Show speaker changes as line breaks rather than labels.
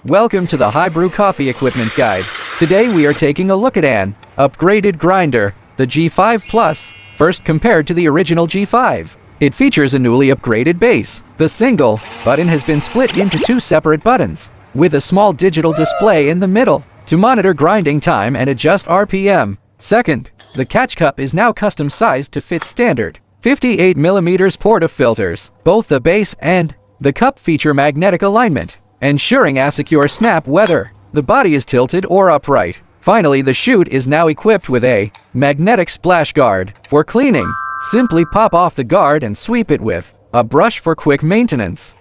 Welcome to the HiBREW Coffee Equipment Guide. Today we are taking a look at an upgraded grinder, the G5 Plus, first compared to the original G5. It features a newly upgraded base. The single button has been split into two separate buttons, with a small digital display in the middle to monitor grinding time and adjust RPM. Second, the catch cup is now custom sized to fit standard 58mm portafilters. Both the base and the cup feature magnetic alignment, ensuring a secure snap whether the body is tilted or upright. Finally, the chute is now equipped with a magnetic splash guard for cleaning. Simply pop off the guard and sweep it with a brush for quick maintenance.